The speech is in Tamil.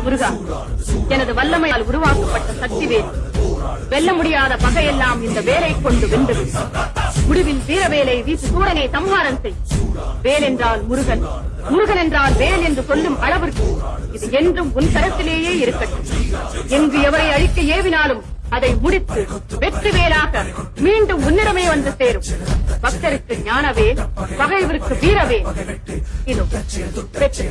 முருகா, எனது வல்லமையால் உருவாக்கப்பட்ட சக்தி வேல். வெல்ல முடியாத பகையெல்லாம் இந்த வேலை கொண்டு வென்றது. முடிவில் வீரவேலை வீசு சூரனை சம்ஹாரம் செய். வேல் என்றால் முருகன், முருகன் என்றால் வேல் என்று சொல்லும் அளவிற்கு இது என்றும் உன் கரத்திலேயே இருக்கட்டும். எங்கு எவரை அழிக்க ஏவினாலும் அதை முடித்து வெற்றி வேலாக மீண்டும் உன்னிடமே வந்து சேரும். பக்தருக்கு ஞானவேல், பகைவருக்கு வீரவேல். இதோ வெற்றி.